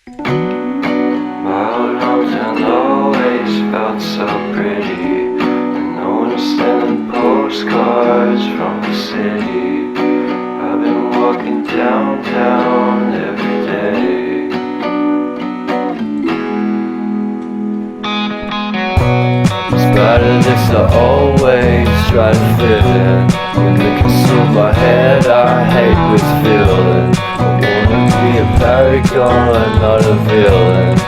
My old hometown always felt so pretty, and no one was sending postcards from the city. I've been walking downtown every day. In spite of this, I always try to fit in. When they consume my head, I hate this feeling. I wanna be a paragon, not a villain.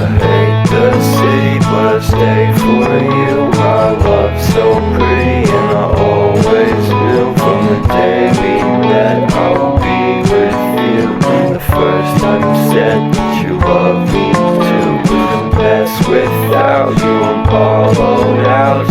I hate the city, but I stay for you. My love's so pretty, and I always knew from the day we met I would be with you. The first time you said that you love me too, couldn't pass without you. I'm hollowed out,